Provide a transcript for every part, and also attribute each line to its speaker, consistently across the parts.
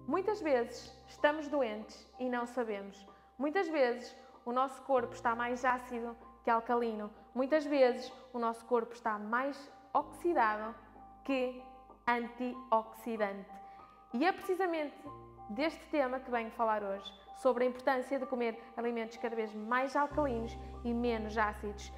Speaker 1: Muitas vezes estamos doentes e não sabemos. Muitas vezes o nosso corpo está mais ácido que alcalino. Muitas vezes o nosso corpo está mais oxidado que antioxidante. E é precisamente deste tema que venho falar hoje, sobre a importância de comer alimentos cada vez mais alcalinos e menos ácidos.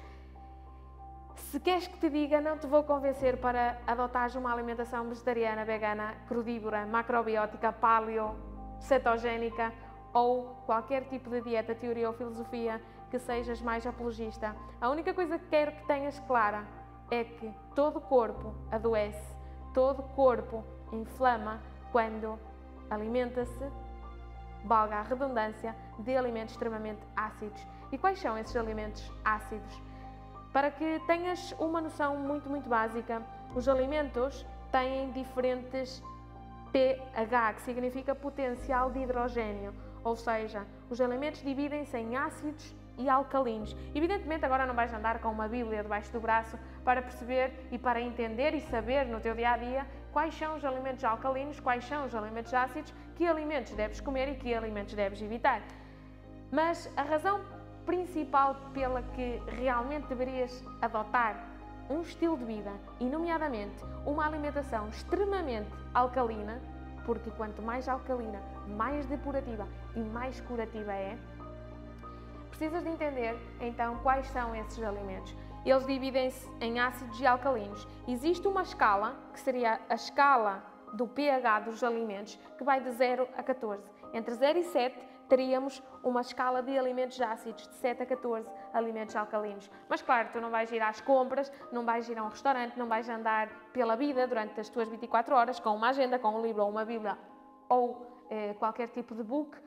Speaker 1: Se queres que te diga, não te vou convencer para adotares uma alimentação vegetariana, vegana, crudívora, macrobiótica, paleo, cetogénica ou qualquer tipo de dieta, teoria ou filosofia que sejas mais apologista. A única coisa que quero que tenhas clara é que todo corpo adoece, todo corpo inflama quando alimenta-se, valga a redundância, de alimentos extremamente ácidos. E quais são esses alimentos ácidos? Para que tenhas uma noção muito básica, os alimentos têm diferentes pH, que significa potencial de hidrogênio, ou seja, os alimentos dividem-se em ácidos e alcalinos. Evidentemente agora não vais andar com uma bíblia debaixo do braço para perceber e para entender e saber no teu dia-a-dia quais são os alimentos alcalinos, quais são os alimentos ácidos, que alimentos deves comer e que alimentos deves evitar. Mas a razão principal pela que realmente deverias adotar um estilo de vida e, nomeadamente, uma alimentação extremamente alcalina, porque quanto mais alcalina, mais depurativa e mais curativa é, precisas de entender, então, quais são esses alimentos. Eles dividem-se em ácidos e alcalinos. Existe uma escala, que seria a escala do pH dos alimentos, que vai de 0 a 14. Entre 0 e 7, teríamos uma escala de alimentos ácidos, de 7 a 14 alimentos alcalinos. Mas claro, tu não vais ir às compras, não vais ir a um restaurante, não vais andar pela vida durante as tuas 24 horas com uma agenda, com um livro ou uma bíblia ou qualquer tipo de book,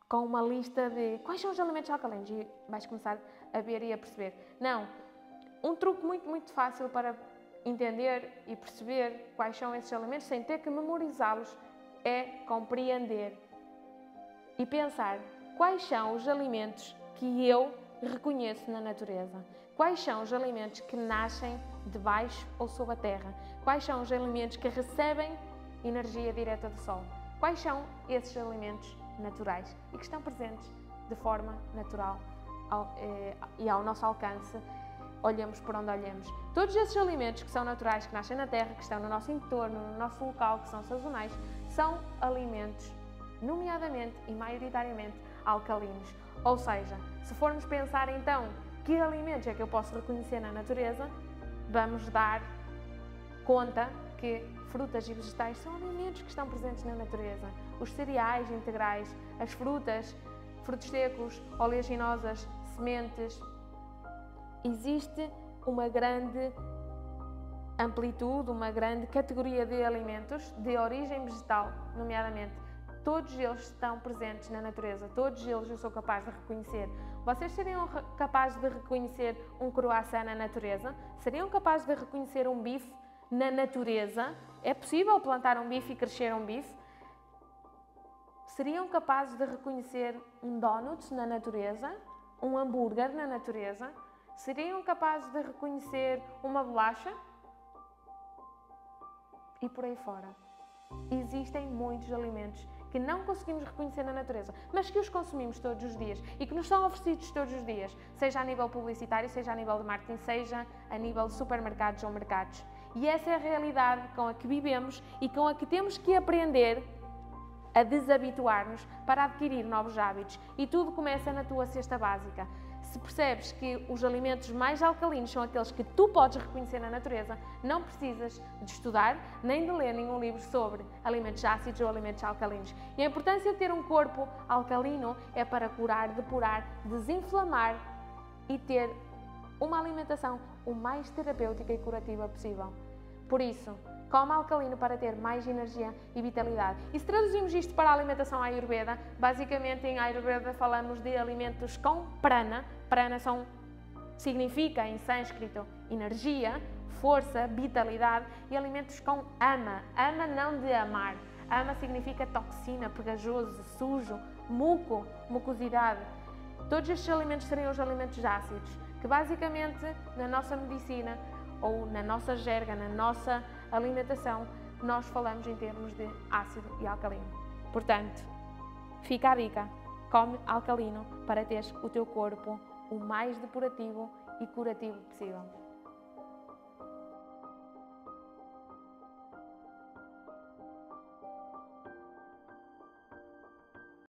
Speaker 1: com uma lista de quais são os alimentos alcalinos e vais começar a ver e a perceber. Não, um truque muito fácil para entender e perceber quais são esses alimentos sem ter que memorizá-los é compreender e pensar quais são os alimentos que eu reconheço na natureza. Quais são os alimentos que nascem debaixo ou sob a terra? Quais são os alimentos que recebem energia direta do sol? Quais são esses alimentos naturais e que estão presentes de forma natural e ao nosso alcance, olhamos por onde olhamos. Todos esses alimentos que são naturais, que nascem na terra, que estão no nosso entorno, no nosso local, que são sazonais, são alimentos nomeadamente e maioritariamente alcalinos. Ou seja, se formos pensar então que alimentos é que eu posso reconhecer na natureza, vamos dar conta que frutas e vegetais são alimentos que estão presentes na natureza. Os cereais integrais, as frutas, frutos secos, oleaginosas, sementes. Existe uma grande amplitude, uma grande categoria de alimentos de origem vegetal, nomeadamente. Todos eles estão presentes na natureza, todos eles eu sou capaz de reconhecer. Vocês seriam capazes de reconhecer um croissant na natureza? Seriam capazes de reconhecer um bife na natureza? É possível plantar um bife e crescer um bife? Seriam capazes de reconhecer um donut na natureza? Um hambúrguer na natureza? Seriam capazes de reconhecer uma bolacha? E por aí fora. Existem muitos alimentos que não conseguimos reconhecer na natureza, mas que os consumimos todos os dias e que nos são oferecidos todos os dias, seja a nível publicitário, seja a nível de marketing, seja a nível de supermercados ou mercados. E essa é a realidade com a que vivemos e com a que temos que aprender a desabituar-nos para adquirir novos hábitos. E tudo começa na tua cesta básica. Se percebes que os alimentos mais alcalinos são aqueles que tu podes reconhecer na natureza, não precisas de estudar nem de ler nenhum livro sobre alimentos ácidos ou alimentos alcalinos. E a importância de ter um corpo alcalino é para curar, depurar, desinflamar e ter uma alimentação o mais terapêutica e curativa possível. Por isso, coma alcalino para ter mais energia e vitalidade. E se traduzimos isto para a alimentação Ayurveda, basicamente em Ayurveda falamos de alimentos com prana. Prana significa em sânscrito energia, força, vitalidade, e alimentos com ama. Ama não de amar. Ama significa toxina, pegajoso, sujo, muco, mucosidade. Todos estes alimentos seriam os alimentos ácidos, que basicamente na nossa medicina ou na nossa jerga, na nossa alimentação, nós falamos em termos de ácido e alcalino. Portanto, fica a dica, come alcalino para teres o teu corpo o mais depurativo e curativo possível.